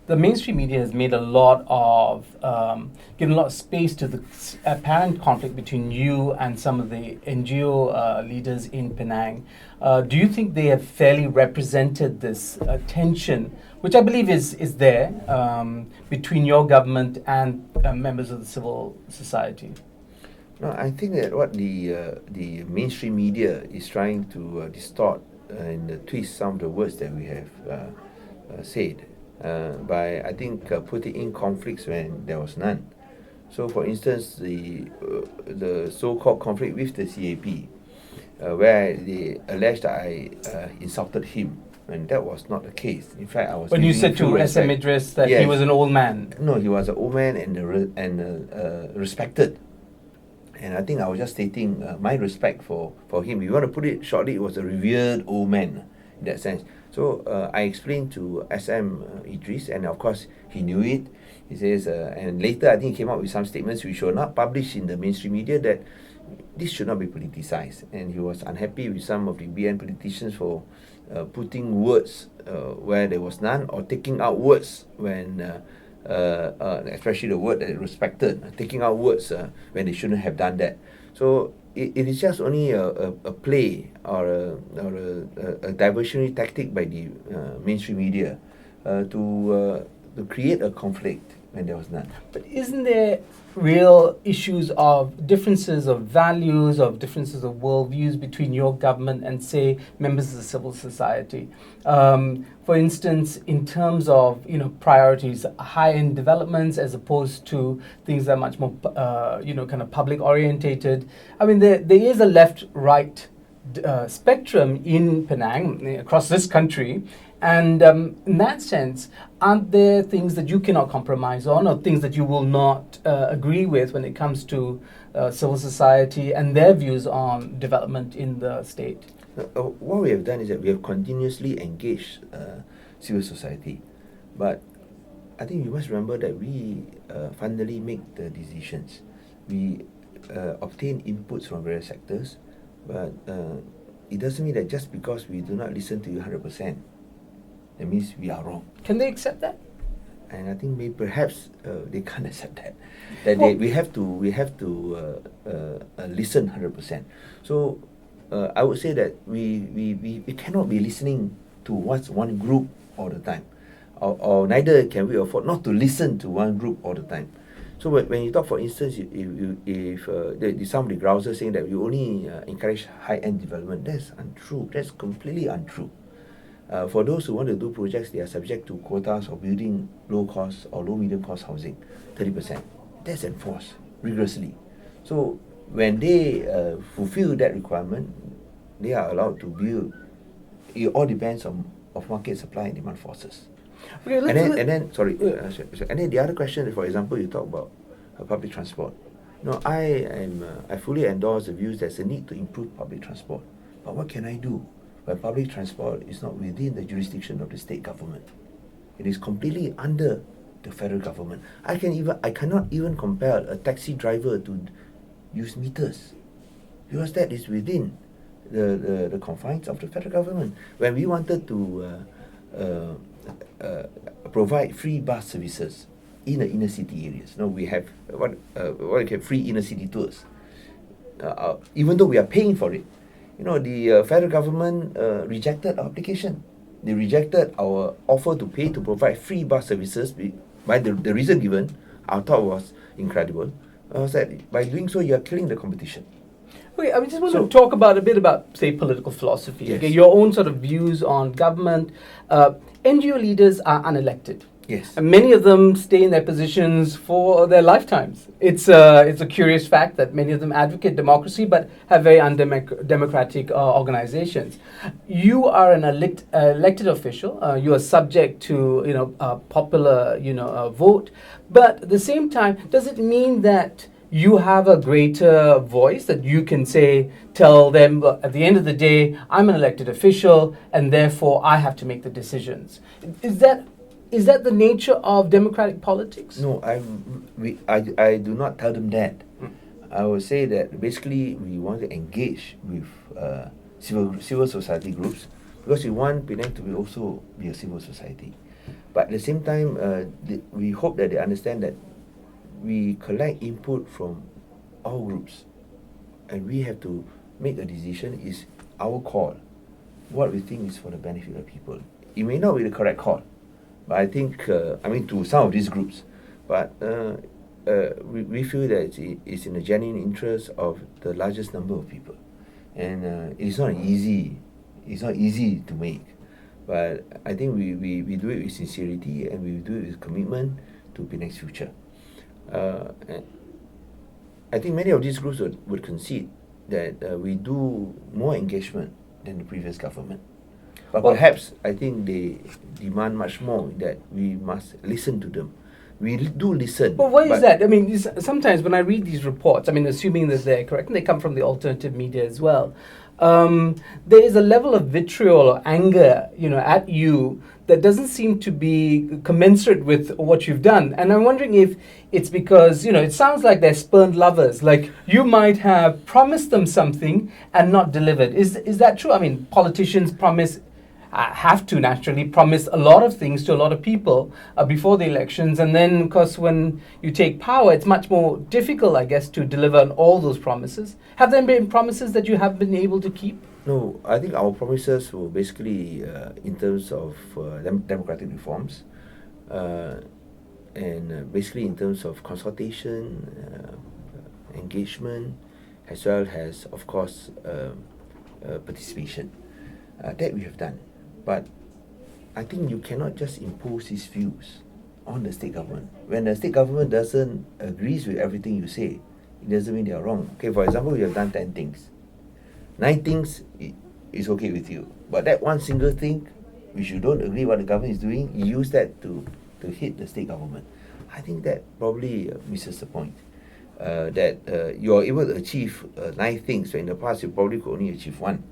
the mainstream media has made a lot of given a lot of space to the apparent conflict between you and some of the NGO leaders in Penang. Do you think they have fairly represented this tension, which I believe is there between your government and members of the civil society? No, I think that what the mainstream media is trying to distort and twist some of the words that we have said by, I think, putting in conflicts when there was none. So, for instance, the so-called conflict with the CAP, where they alleged that I insulted him, and that was not the case. In fact, I was. When you said to SM Idris that yes, he was an old man. No, he was an old man and respected. And I think I was just stating my respect for him. If you want to put it shortly, it was a revered old man in that sense. So I explained to SM Idris, and of course he knew it. He says, and later I think he came up with some statements which were not published in the mainstream media, that this should not be politicized. And he was unhappy with some of the BN politicians for putting words where there was none, or taking out words when, especially the word that respected, taking out words when they shouldn't have done that. So it is just only a play or a diversionary tactic by the mainstream media to create a conflict when there was none. But isn't there real issues of differences of values, of differences of worldviews between your government and, say, members of the civil society? For instance, in terms of priorities, high-end developments as opposed to things that are much more kind of public orientated. I mean, there is a left-right spectrum in Penang across this country. And in that sense, aren't there things that you cannot compromise on, or things that you will not agree with when it comes to civil society and their views on development in the state? What we have done is that we have continuously engaged civil society. But I think you must remember that we finally make the decisions. We obtain inputs from various sectors, but it doesn't mean that just because we do not listen to you 100%, that means we are wrong. Can they accept that? And I think maybe perhaps they can't accept that. That we have to listen 100%. So I would say that we cannot be listening to one group all the time, or neither can we afford not to listen to one group all the time. So when you talk, for instance, if some of the grousers saying that you only encourage high-end development, that's untrue. That's completely untrue. For those who want to do projects, they are subject to quotas of building low-cost or low-medium-cost housing, 30%. That's enforced rigorously. So when they fulfill that requirement, they are allowed to build. It all depends on market supply and demand forces. Okay, and then the other question, for example, you talk about public transport. No, I fully endorse the views there's a need to improve public transport. But what can I do when public transport is not within the jurisdiction of the state government? It is completely under the federal government. I cannot even compel a taxi driver to use meters, because that is within the confines of the federal government. When we wanted to provide free bus services in the inner city areas, we have free inner city tours, even though we are paying for it. The federal government rejected our application. They rejected our offer to pay to provide free bus services. By the reason given, our thought was incredible. Was that by doing so, you are killing the competition. Okay, I just want to talk a bit about, say, political philosophy. Yes. Okay, your own sort of views on government. NGO leaders are unelected. Yes. And many of them stay in their positions for their lifetimes. It's a curious fact that many of them advocate democracy but have very undemocratic organizations. You are an elected official. You are subject to popular vote. But at the same time, does it mean that you have a greater voice, that you can tell them, at the end of the day, I'm an elected official and therefore I have to make the decisions? Is that the nature of democratic politics? No, I do not tell them that. I would say that basically we want to engage with civil society groups, because we want Penang to be a civil society. But at the same time, we hope that they understand that we collect input from all groups, and we have to make a decision. Is our call, what we think is for the benefit of people. It may not be the correct call, but I think, to some of these groups, but we feel that it's in the genuine interest of the largest number of people, and it's not easy to make, but I think we do it with sincerity, and we do it with commitment to Penang's future. And I think many of these groups would concede that we do more engagement than the previous government. But perhaps I think they demand much more, that we must listen to them. We do listen. But why is that? I mean, sometimes when I read these reports, I mean, assuming that they're correct, and they come from the alternative media as well, there is a level of vitriol or anger, at you that doesn't seem to be commensurate with what you've done. And I'm wondering if it's because, it sounds like they're spurned lovers. Like, you might have promised them something and not delivered. Is that true? I mean, politicians have to naturally promise a lot of things to a lot of people before the elections, and then of course when you take power, it's much more difficult, I guess, to deliver on all those promises. Have there been promises that you have been able to keep? No, I think our promises were basically in terms of democratic reforms, and basically in terms of consultation, engagement, as well as, of course, participation. That we have done. But I think you cannot just impose these views on the state government. When the state government doesn't agree with everything you say, it doesn't mean they are wrong. Okay, for example, we have done 10 things. 9 things is okay with you. But that one single thing, which you don't agree what the government is doing, you use that to hit the state government. I think that probably misses the point. That you are able to achieve 9 things, when in the past you probably could only achieve 1.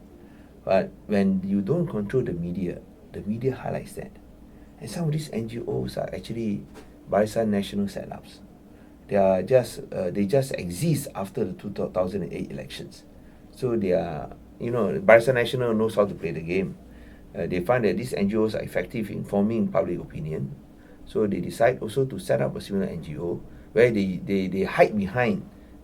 But when you don't control the media highlights that. And some of these NGOs are actually Barisan National setups. They just exist after the 2008 elections. So they are, Barisan National knows how to play the game. They find that these NGOs are effective in forming public opinion. So they decide also to set up a similar NGO where they hide behind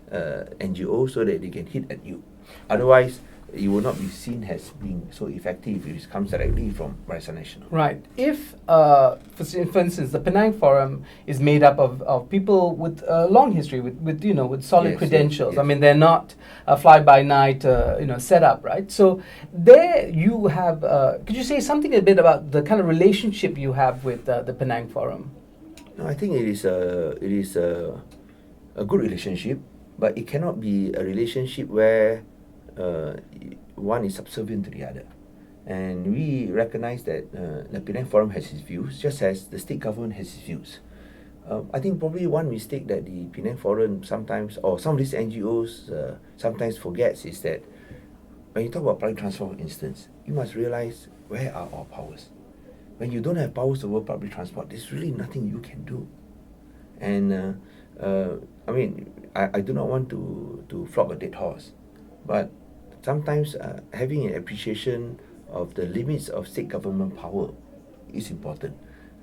NGOs so that they can hit at you. Otherwise, it will not be seen as being so effective if it comes directly from Barisan National. Right. If, for instance, the Penang Forum is made up of people with a long history, with solid credentials. Yes. I mean, they're not a fly-by-night, setup, right? So there you have. Could you say something a bit about the kind of relationship you have with the Penang Forum? No, I think it is a good relationship, but it cannot be a relationship where one is subservient to the other. And we recognize that the Penang Forum has its views, just as the state government has its views. I think probably one mistake that the Penang Forum sometimes, or some of these NGOs sometimes forgets, is that when you talk about public transport, for instance, you must realize, where are our powers? When you don't have powers over public transport, there's really nothing you can do. And I do not want to flog a dead horse, but sometimes having an appreciation of the limits of state government power is important.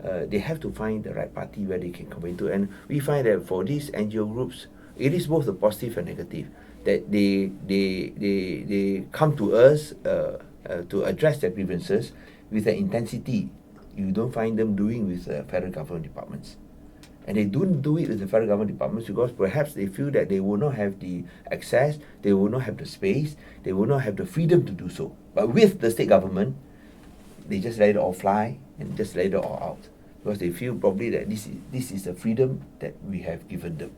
They have to find the right party where they can come into, and we find that for these NGO groups, it is both the positive and negative, that they come to us to address their grievances with an intensity you don't find them doing with federal government departments. And they don't do it with the federal government departments because perhaps they feel that they will not have the access, they will not have the space, they will not have the freedom to do so. But with the state government, they just let it all fly and just let it all out, because they feel probably that this is the freedom that we have given them.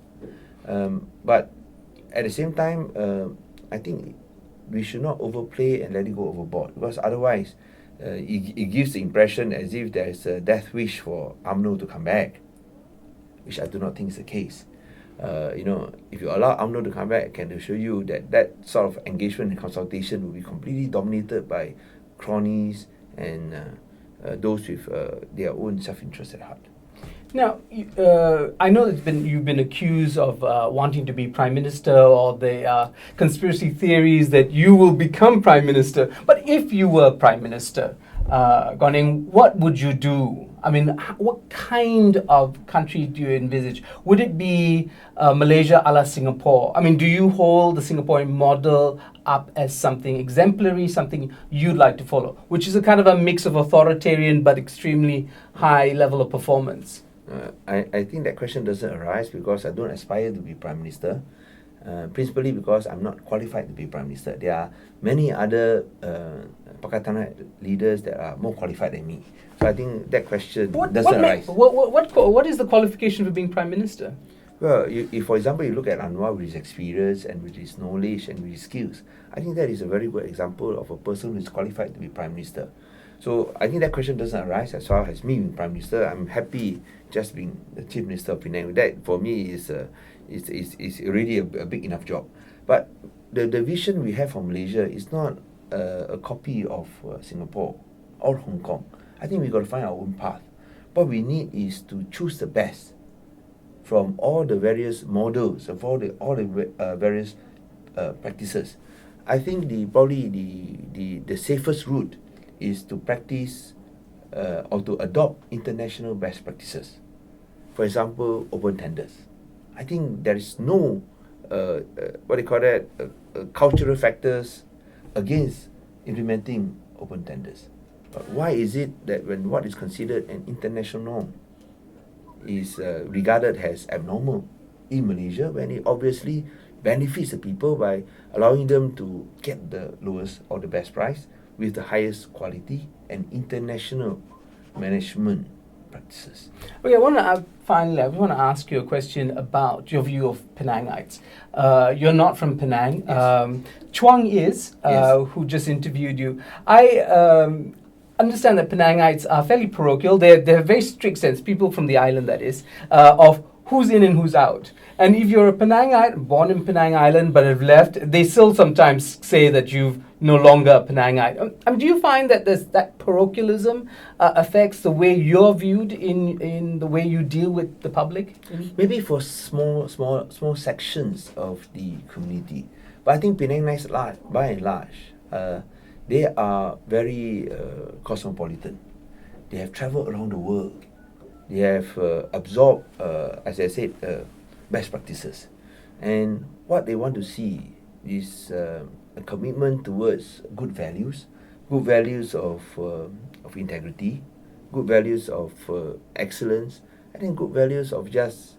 But at the same time, I think we should not overplay and let it go overboard, because otherwise it gives the impression as if there's a death wish for UMNO to come back, which I do not think is the case. If you allow UMNO to come back, I can assure you that sort of engagement and consultation will be completely dominated by cronies and those with their own self-interest at heart. Now, I know you've been accused of wanting to be Prime Minister, or the conspiracy theories that you will become Prime Minister. But if you were Prime Minister, Guan Eng, what would you do? I mean, what kind of country do you envisage? Would it be Malaysia a la Singapore? I mean, do you hold the Singaporean model up as something exemplary, something you'd like to follow, which is a kind of a mix of authoritarian but extremely high level of performance? I think that question doesn't arise because I don't aspire to be Prime Minister. Principally because I'm not qualified to be Prime Minister. There are many other Pakatan leaders that are more qualified than me. So I think that question doesn't arise. What is the qualification for being Prime Minister? Well, if for example you look at Anwar with his experience and with his knowledge and with his skills, I think that is a very good example of a person who is qualified to be Prime Minister. So I think that question doesn't arise as far as me being Prime Minister. I'm happy just being the Chief Minister of Penang. That for me is really a big enough job. But the vision we have for Malaysia is not a copy of Singapore or Hong Kong. I think we've got to find our own path. What we need is to choose the best from all the various models, of all the various practices. I think the safest route is to practice or to adopt international best practices. For example, open tenders. I think there is no cultural factors against implementing open tenders. But why is it that when what is considered an international norm is regarded as abnormal in Malaysia, when it obviously benefits the people by allowing them to get the lowest or the best price with the highest quality and international management practices? Okay, finally, I want to ask you a question about your view of Penangites. You're not from Penang. Yes. Chuang is, Yes. who just interviewed you. I understand that Penangites are fairly parochial. They have a very strict sense, people from the island that is, of who's in and who's out. And if you're a Penangite, born in Penang Island but have left, they still sometimes say that you've no longer a Penangite. Do you find that that parochialism affects the way you're viewed in the way you deal with the public? Maybe for small sections of the community. But I think Penangites, by and large, they are very cosmopolitan. They have traveled around the world. They have absorbed, as I said, best practices. And what they want to see is a commitment towards good values of integrity, good values of excellence, and then good values of just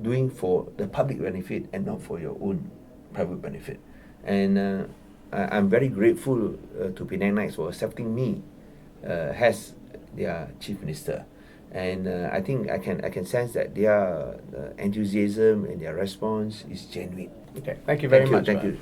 doing for the public benefit and not for your own private benefit. And I'm very grateful to Penangites for accepting me as their Chief Minister. And I think I can sense that their enthusiasm and their response is genuine. Okay, thank you very much. Thank you.